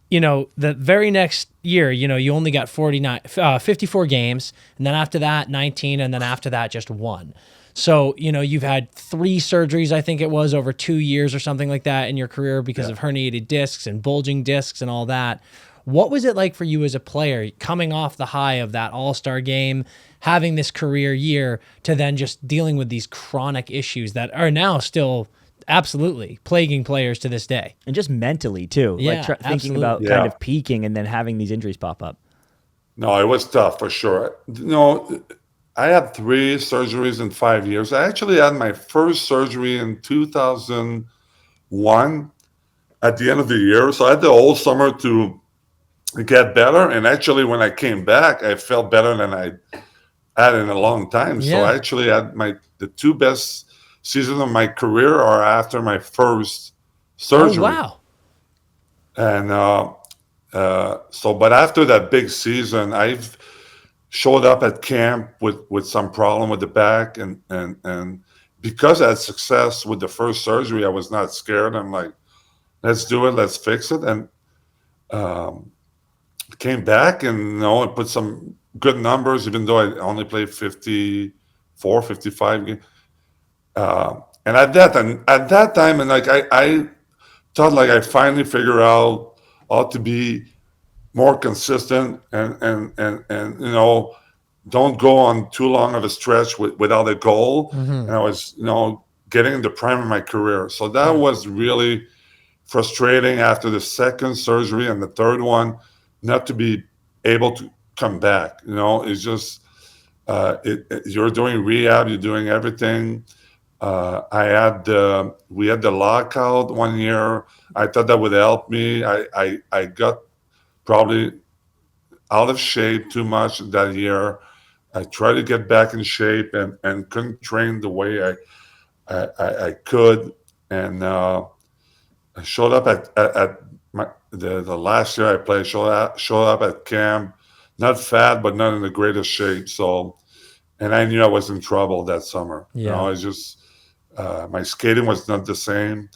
S1: you know, the very next year, you know, you only got 54 games, and then after that, 19, and then after that, just 1. So, you know, you've had 3 surgeries, I think it was, over 2 years or something like that in your career because of herniated discs and bulging discs and all that. What was it like for you as a player, coming off the high of that All-Star game, having this career year, to then just dealing with these chronic issues that are now still absolutely plaguing players to this day?
S2: And just mentally, too.
S1: Yeah,
S2: like thinking about kind of peaking and then having these injuries pop up.
S3: No, it was tough for sure. No, I had 3 surgeries in 5 years. I actually had my first surgery in 2001 at the end of the year. So I had the whole summer to get better, and actually when I came back, I felt better than I had in a long time. So I actually had the 2 best seasons of my career are after my first surgery.
S1: Oh,
S3: wow. And but after that big season, I've showed up at camp with some problem with the back, and because I had success with the first surgery, I was not scared. I'm like, let's do it, let's fix it. And came back and, you know, I put some good numbers, even though I only played 54, 55 games. And at that time, and like I thought, like, I finally figured out how to be more consistent and you know, don't go on too long of a stretch without a goal. And I was, you know, getting in the prime of my career. So that was really frustrating after the second surgery and the third one, not to be able to come back. You know, it's just you're doing rehab, you're doing everything. We had the lockout one year. I thought that would help me. I got probably out of shape too much that year. I tried to get back in shape and couldn't train the way I could. And I showed up at the last year I played, showed up at camp, not fat, but not in the greatest shape. So, and I knew I was in trouble that summer. You know, I just, my skating was not the same.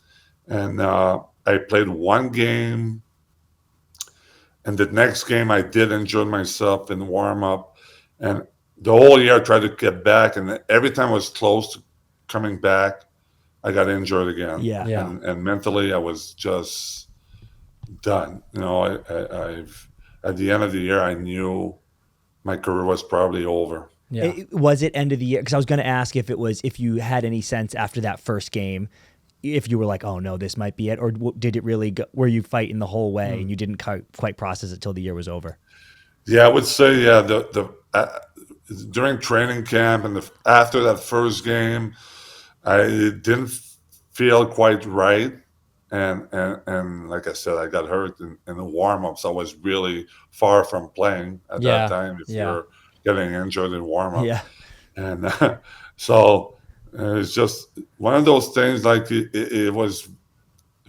S3: And I played 1 game. And the next game I did injure myself in warm up. And the whole year I tried to get back. And every time I was close to coming back, I got injured again.
S2: Yeah.
S3: And mentally I was just done. I've at the end of the year, I knew my career was probably over.
S1: Yeah.
S2: Was it end of the year? Because I was going to ask if you had any sense after that first game, if you were like, oh no, this might be it, or did it really go, were you fighting the whole way and you didn't quite process it till the year was over?
S3: Yeah, I would say during training camp and after that first game, I didn't feel quite right. And like I said, I got hurt in the warm-ups. I was really far from playing at that time if you're getting injured in warm-up.
S2: Yeah.
S3: And so it's just one of those things, like it was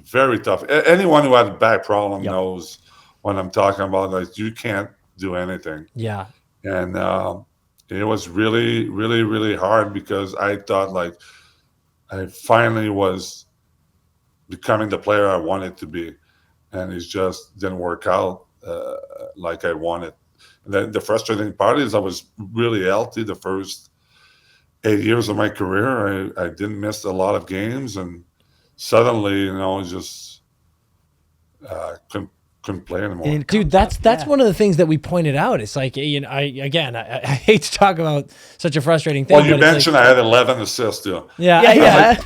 S3: very tough. Anyone who had a back problem knows what I'm talking about. Like, you can't do anything.
S1: Yeah.
S3: And it was really, really, really hard because I thought like I finally was becoming the player I wanted to be, and it just didn't work out like I wanted. And then the frustrating part is I was really healthy the first 8 years of my career. I didn't miss a lot of games, and suddenly, just couldn't play anymore.
S1: Dude, that's one of the things that we pointed out. It's like, I hate to talk about such a frustrating thing.
S3: Well, you mentioned I had 11 assists too.
S1: Yeah.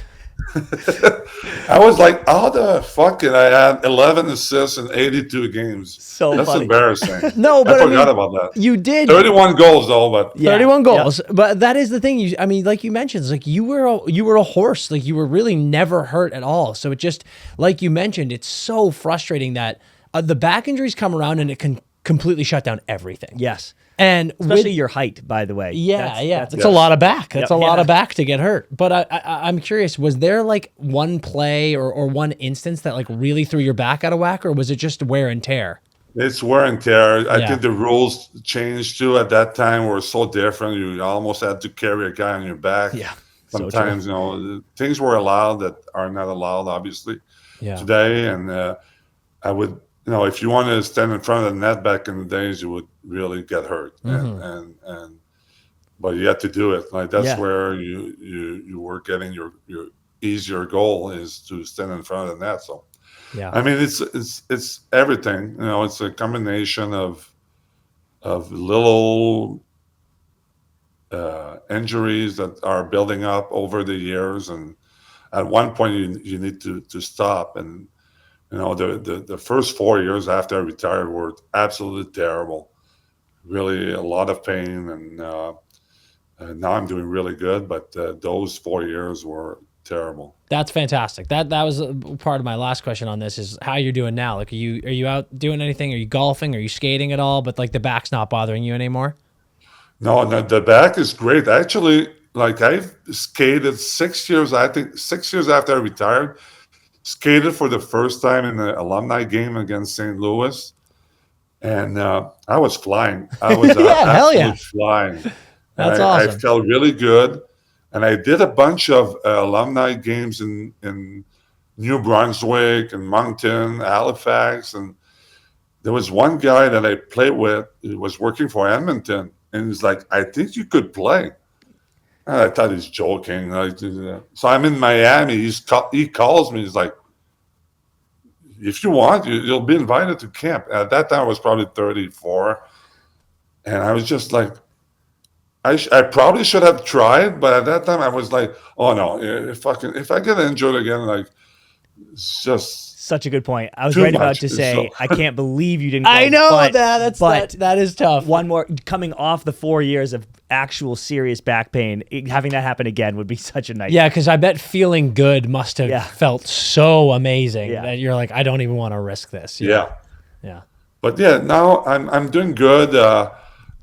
S3: I was like, how the fuck did I had 11 assists in 82 games? That's
S2: funny.
S3: Embarrassing.
S1: No, but
S3: I forgot about that.
S1: You did
S3: 31 goals though, but
S1: 31 goals. But that is the thing. Like you mentioned, it's like you were a horse. Like, you were really never hurt at all. So it just, like you mentioned, it's so frustrating that the back injuries come around and it can completely shut down everything.
S2: Yes.
S1: And
S2: especially your height, by the way.
S1: It's a lot of back. That's a lot of back to get hurt. But I'm curious, was there like one play or one instance that like really threw your back out of whack, or was it just wear and tear?
S3: It's wear and tear. I think the rules changed too at that time, were so different. You almost had to carry a guy on your back.
S1: Yeah.
S3: Sometimes, things were allowed that are not allowed, obviously, today. And I would, if you wanted to stand in front of the net back in the days, you would really get hurt. Mm-hmm. But you had to do it. Like, that's where you were getting your easier goal, is to stand in front of the net. So, I mean, it's everything. It's a combination of little injuries that are building up over the years, and at one point you need to stop. And the first 4 years after I retired were absolutely terrible. Really a lot of pain, and now I'm doing really good. But those 4 years were terrible.
S1: That's fantastic. That was part of my last question on this, is how you're doing now. Like, are you out doing anything? Are you golfing? Are you skating at all? But like, the back's not bothering you anymore?
S3: No, the back is great. Actually, like, I've skated 6 years. I think 6 years after I retired, skated for the first time in the alumni game against St. Louis, and I was flying. I was absolutely flying.
S1: That's awesome.
S3: I felt really good, and I did a bunch of alumni games in New Brunswick and Moncton, Halifax, and there was one guy that I played with who was working for Edmonton, and he's like, "I think you could play." And I thought he's joking. So I'm in Miami. He calls me. He's like, "If you want, you'll be invited to camp." At that time, I was probably 34. And I was just like, I probably should have tried. But at that time, I was like, oh, no, if I get injured again, like, it's just...
S2: Such a good point. I was right about to say, I can't believe you didn't go.
S1: I know that is tough.
S2: One more, coming off the 4 years of actual serious back pain, having that happen again would be such a nice.
S1: Yeah, because I bet feeling good must have felt so amazing that you're like, I don't even want to risk this.
S3: Yeah.
S1: But
S3: now I'm doing good.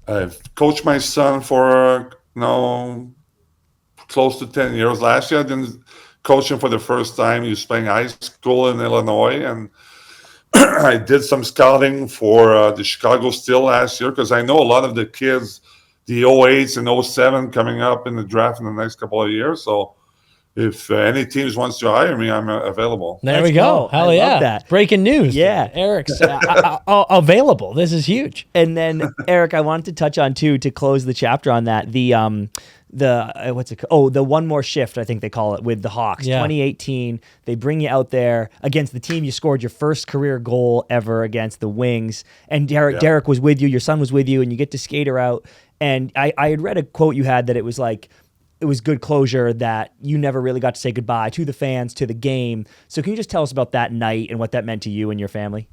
S3: I've coached my son for close to 10 years. Last year I didn't coach him for the first time. He was playing high school in Illinois, and I did some scouting for the Chicago Steel last year, because I know a lot of the kids, the 08s and 07 coming up in the draft in the next couple of years. So if any teams wants to hire me, I'm available.
S1: There we go. Hell yeah.
S2: Love that.
S1: Breaking news. Yeah. Eric's available. This is huge.
S2: And then, Eric, I wanted to touch on, too, to close the chapter on that, what's it called? Oh, the one more shift, I think they call it, with the Hawks.
S1: Yeah.
S2: 2018, they bring you out there against the team you scored your first career goal ever against, the Wings. And Derek was with you, your son was with you, and you get to skate her out. And I had read a quote you had that it was like, it was good closure that you never really got to say goodbye to the fans, to the game. So can you just tell us about that night and what that meant to you and your family?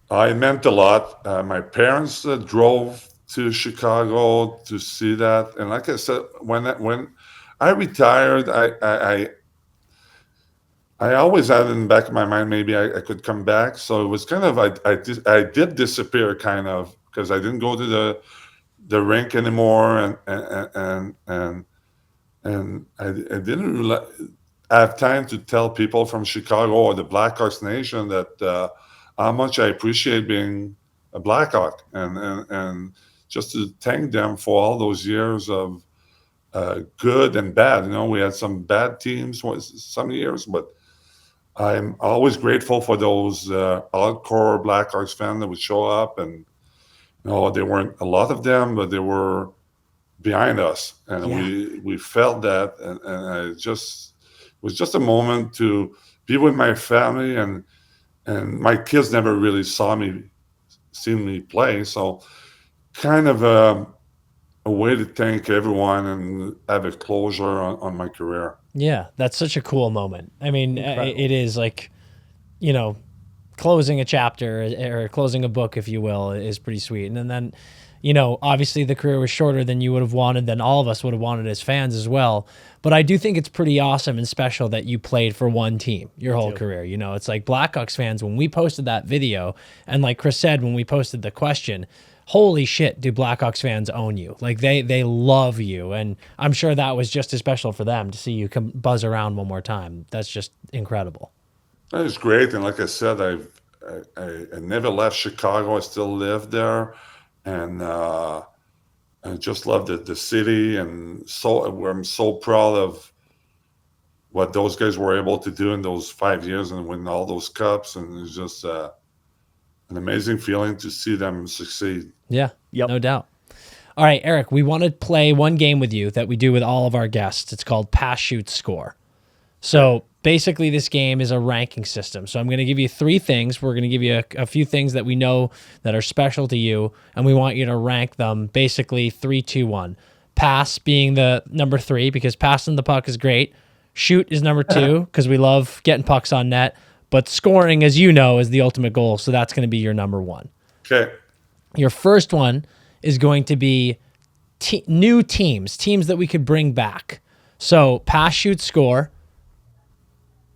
S3: It meant a lot. My parents drove to Chicago to see that, and like I said, when I retired, I always had in the back of my mind maybe I could come back. So it was kind of I did disappear kind of because I didn't go to the rink anymore, and I didn't really have time to tell people from Chicago or the Blackhawks Nation that how much I appreciate being a Blackhawk and just to thank them for all those years of good and bad. We had some bad teams some years, but I'm always grateful for those hardcore Blackhawks fans that would show up, and there weren't a lot of them, but they were behind us, and we felt that, and it was just a moment to be with my family, and my kids never really seen me play, so kind of a way to thank everyone and have a closure on my career.
S1: Yeah, that's such a cool moment. I mean, it is like, closing a chapter or closing a book, if you will, is pretty sweet. And then, obviously the career was shorter than you would have wanted, than all of us would have wanted as fans as well. But I do think it's pretty awesome and special that you played for one team your whole career. It's like Blackhawks fans, when we posted that video, and like Chris said, when we posted the question, holy shit, do Blackhawks fans own you? Like they love you. And I'm sure that was just as special for them to see you come buzz around one more time. That's just incredible.
S3: That is great. And like I said, I never left Chicago. I still live there. And I just love the city, and I'm so proud of what those guys were able to do in those 5 years and win all those cups. And it's just an amazing feeling to see them succeed.
S1: Yeah, no doubt. All right, Eric, we want to play one game with you that we do with all of our guests. It's called Pass, Shoot, Score. So basically this game is a ranking system. So I'm going to give you 3 things. We're going to give you a few things that we know that are special to you, and we want you to rank them basically 3, 2, 1. Pass being the number 3 because passing the puck is great. Shoot is number 2 because we love getting pucks on net. But scoring, as you know, is the ultimate goal. So that's going to be your number 1.
S3: Okay.
S1: Your first one is going to be new teams that we could bring back. So pass, shoot, score.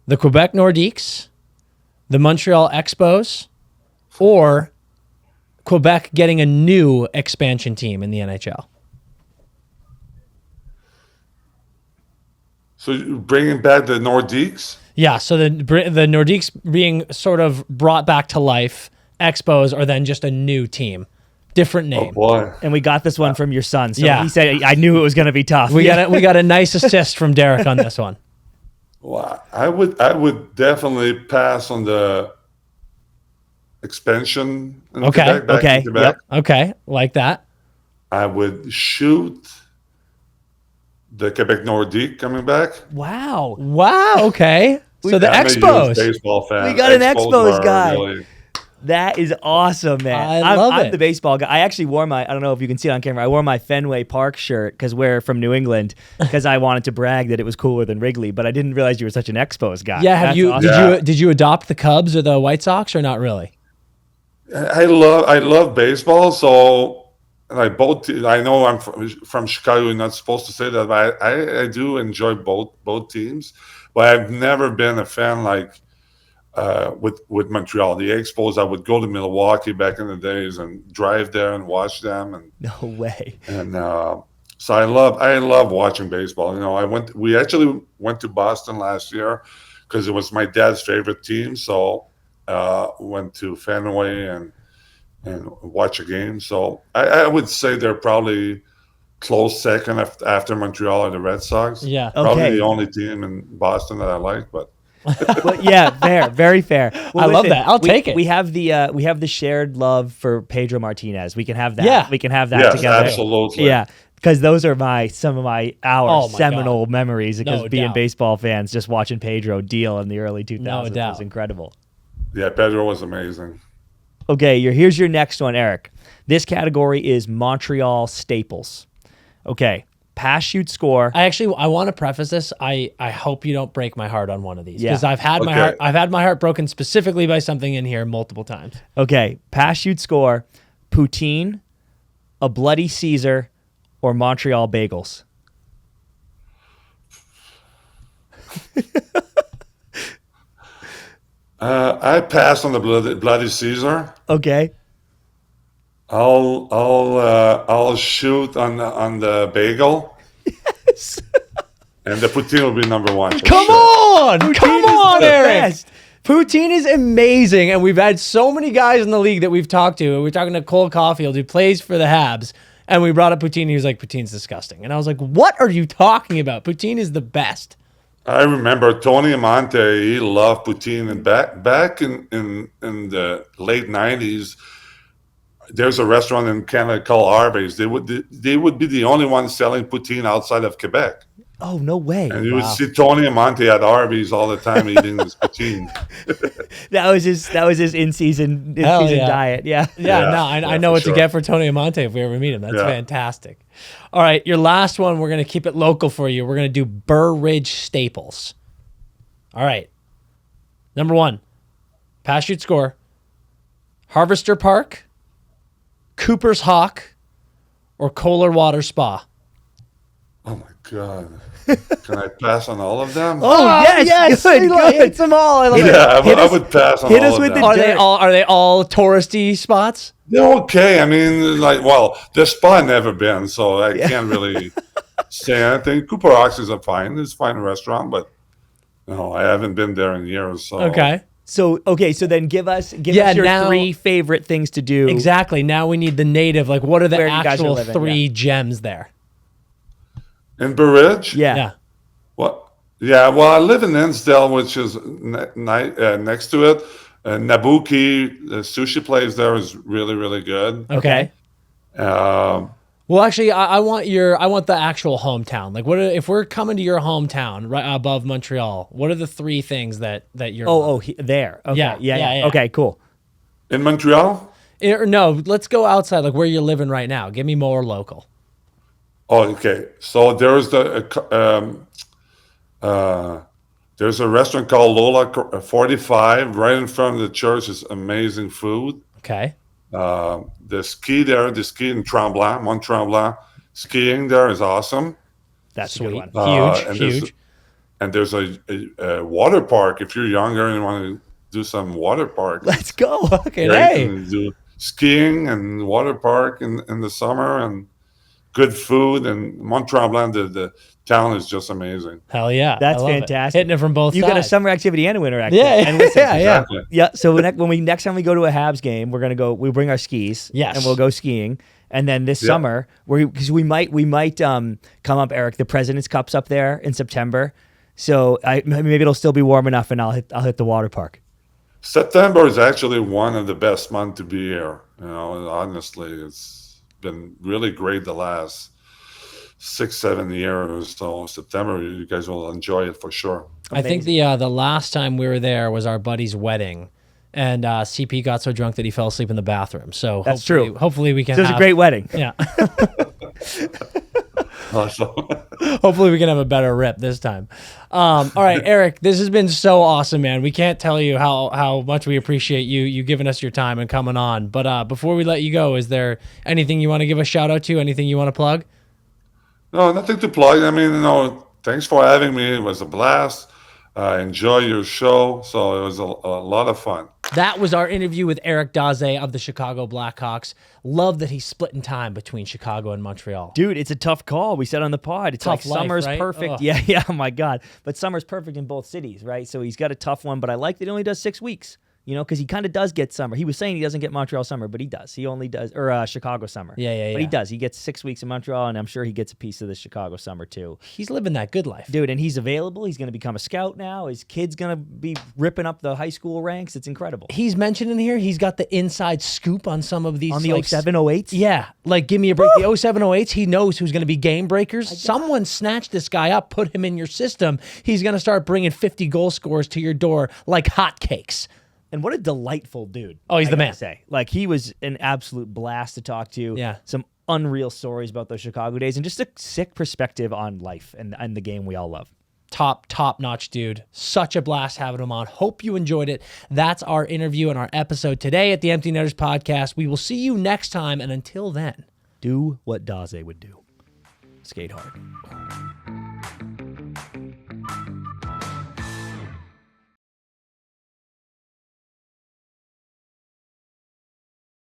S1: The Quebec Nordiques, the Montreal Expos, or Quebec getting a new expansion team in the NHL.
S3: So you're bringing back the Nordiques?
S1: Yeah, so the Nordiques being sort of brought back to life, Expos are then just a new team. Different name.
S3: Oh boy.
S2: And we got this one from your son. So
S1: Yeah.
S2: he said, I knew it was going to be tough.
S1: We got a nice assist from Derek on this one.
S3: Well, I would definitely pass on the expansion in Quebec, back in Quebec.
S1: Okay, like that.
S3: I would shoot the Quebec Nordique coming back.
S2: Wow.
S1: Okay. So the
S3: I'm a huge
S1: Expos.
S3: baseball fan.
S2: We got an Expos
S3: are
S2: guy.
S3: really-
S2: That is awesome, man.
S1: I love
S2: I'm
S1: it.
S2: the baseball guy. I actually wore I don't know if you can see it on camera, I wore my Fenway Park shirt because we're from New England, because I wanted to brag that it was cooler than Wrigley, but I didn't realize you were such an Expos guy.
S1: Yeah,
S2: That's awesome.
S1: did you adopt the Cubs or the White Sox or not really?
S3: I love baseball, so I know I'm from Chicago. You're not supposed to say that, but I do enjoy both teams. But I've never been a fan like with Montreal. The Expos, I would go to Milwaukee back in the days and drive there and watch them. And
S2: No way.
S3: And so I love watching baseball. We actually went to Boston last year because it was my dad's favorite team. So went to Fenway and watch a game. So I would say they're probably close second after Montreal or the Red Sox.
S1: Yeah.
S3: Probably
S2: Okay.
S3: the only team in Boston that I like, but.
S2: Well, yeah, fair, very fair. Well,
S1: I love that. I'll take it.
S2: We have the shared love for Pedro Martinez. We can have that.
S1: Yeah.
S2: We can have that
S3: Yes,
S2: together.
S3: absolutely.
S2: Yeah. Because those are some of our
S1: Oh my
S2: seminal memories. Because
S1: No
S2: being
S1: doubt.
S2: baseball fans, just watching Pedro deal in the early 2000s
S1: No doubt.
S2: was incredible.
S3: Yeah, Pedro was amazing.
S2: Okay, here's your next one, Eric. This category is Montreal staples. Okay, pass, shoot, score.
S1: I want to preface this. I hope you don't break my heart on one of these because
S2: Yeah.
S1: I've had my
S3: Okay.
S1: heart. I've had my heart broken specifically by something in here multiple times.
S2: Okay, pass, shoot, score. Poutine, a Bloody Caesar, or Montreal bagels.
S3: I passed on the Bloody Caesar.
S2: Okay.
S3: I'll shoot on the bagel.
S2: Yes.
S3: And the poutine will be number one. for
S1: Come
S3: sure.
S1: on,
S2: Poutine
S1: come
S2: is
S1: on,
S2: the
S1: Eric.
S2: best.
S1: Poutine is amazing, and we've had so many guys in the league that we've talked to. We're talking to Cole Caulfield, who plays for the Habs, and we brought up poutine. He was like, "Poutine's disgusting," and I was like, "What are you talking about? Poutine is the best."
S3: I remember Tony Amante. He loved poutine, and back in the late '90s, there's a restaurant in Canada called Arby's. They would be the only ones selling poutine outside of Quebec.
S2: Oh, no way.
S3: And you would see Tony Amante at Arby's all the time eating his poutine.
S2: That was his in-season
S1: Hell yeah.
S2: diet. Yeah.
S1: Yeah,
S3: Yeah,
S1: no, I
S3: yeah,
S1: know
S3: for
S1: what
S3: sure.
S1: to get for Tony Amante if we ever meet him. That's
S3: Yeah.
S1: fantastic. All right, your last one, we're going to keep it local for you. We're going to do Burr Ridge staples. All right. Number 1, pass, shoot, score. Harvester Park, Cooper's Hawk, or Kohler Water Spa.
S3: Oh my God! Can I pass on all of them?
S2: Oh, yes. Good,
S1: He
S2: good.
S1: hits them all. I love it.
S3: Yeah,
S2: hit
S3: I
S2: us-
S3: would pass on
S2: hit
S3: all
S2: us
S3: of
S2: with
S3: them.
S2: the
S1: Are they all touristy spots?
S3: They're okay. I mean, the spa I've never been, so I can't really say anything. Cooper Ox is fine. It's a fine restaurant, but no, I haven't been there in years. So
S1: Okay.
S2: So then give us
S1: Yeah,
S2: your
S1: now-
S2: 3 favorite things to do.
S1: Exactly. Now we need the native. Like, what are the
S2: Where you guys are
S1: actual
S2: living,
S1: 3 gems there?
S3: in Burridge,
S2: Yeah.
S1: Yeah.
S3: Well, yeah. Well, I live in Ensdale, which is next to it. Nabuki, the sushi place there is really, really good.
S1: Okay.
S3: Um,
S1: Well, actually, I want the actual hometown. Like, if we're coming to your hometown right above Montreal, what are the 3 things that you're?
S2: There. Okay.
S1: Yeah, yeah.
S2: Okay, cool.
S3: in Montreal.
S1: No, let's go outside. Like where you're living right now. Give me more local.
S3: Oh, okay. So there's there's a restaurant called Lola 45 right in front of the church. Is amazing food.
S1: Okay.
S3: The ski in Tremblant, Mont Tremblant. Skiing there is awesome.
S2: That's a
S1: Sweet.
S2: good one.
S3: and
S1: Huge.
S3: There's a water park. If you're younger and you want to do some water park,
S2: Let's go.
S1: Okay.
S3: yeah,
S1: Hey.
S3: you can do skiing and water park in the summer and good food. And Mont Tremblant, the town is just amazing.
S1: Hell yeah.
S2: That's
S1: I love it.
S2: fantastic.
S1: Hitting it from both
S2: You
S1: sides.
S2: got a summer activity and a winter activity.
S1: Yeah.
S2: And listen,
S1: Yeah.
S3: Exactly.
S2: Yeah. So next time we go to a Habs game, we're gonna go. We bring our skis.
S1: Yes.
S2: And we'll go skiing. And then this summer, because we might come up, Eric. The President's Cup's up there in September, so maybe it'll still be warm enough, and I'll hit the water park.
S3: September is actually one of the best months to be here. You know, honestly, it's been really great the last 6-7 years. So September, you guys will enjoy it for sure.
S1: I think the last time we were there was our buddy's wedding, and CP got so drunk that he fell asleep in the bathroom. So
S2: That's
S1: hopefully,
S2: true.
S1: Hopefully we can.
S2: So it was a
S1: have-
S2: great wedding.
S1: Yeah.
S3: So,
S1: Hopefully we can have a better rip this time. All right, Eric, this has been so awesome, man. We can't tell you how much we appreciate you giving us your time and coming on. But before we let you go, is there anything you want to give a shout out to? Anything you want to plug?
S3: no, nothing to plug. I mean, thanks for having me. It was a blast. Enjoy your show. So it was a lot of fun.
S1: That was our interview with Eric Daze of the Chicago Blackhawks. Love that he's splitting time between Chicago and Montreal.
S2: Dude, it's a tough call. We said on the pod, it's
S1: Tough
S2: like
S1: life,
S2: summer's
S1: right?
S2: perfect.
S1: Ugh.
S2: Yeah, oh my God. But summer's perfect in both cities, right? So he's got a tough one, but I like that he only does 6 weeks. You know, because he kind of does get summer. He was saying he doesn't get Montreal summer, but he does. He only does, or Chicago summer.
S1: Yeah.
S2: But he does. He gets 6 weeks in Montreal, and I'm sure he gets a piece of the Chicago summer too.
S1: He's living that good life.
S2: Dude, and he's available. He's going to become a scout now. His kid's going to be ripping up the high school ranks. It's incredible.
S1: He's mentioned in here, he's got the inside scoop on some of these.
S2: On the 07, 08s?
S1: Yeah. Like, give me a break. The 07, 08s, he knows who's going to be game breakers. Someone snatched this guy up, put him in your system. He's going to start bringing 50 goal scorers to your door like hotcakes.
S2: And what a delightful dude.
S1: Oh, he's
S2: I
S1: the
S2: gotta
S1: man.
S2: Say. Like, he was an absolute blast to talk to.
S1: Yeah.
S2: Some unreal stories about those Chicago days and just a sick perspective on life and the game we all love.
S1: Top-notch dude. Such a blast having him on. Hope you enjoyed it. That's our interview and our episode today at the Empty Netters Podcast. We will see you next time, and until then,
S2: do what Daze would do. Skate hard.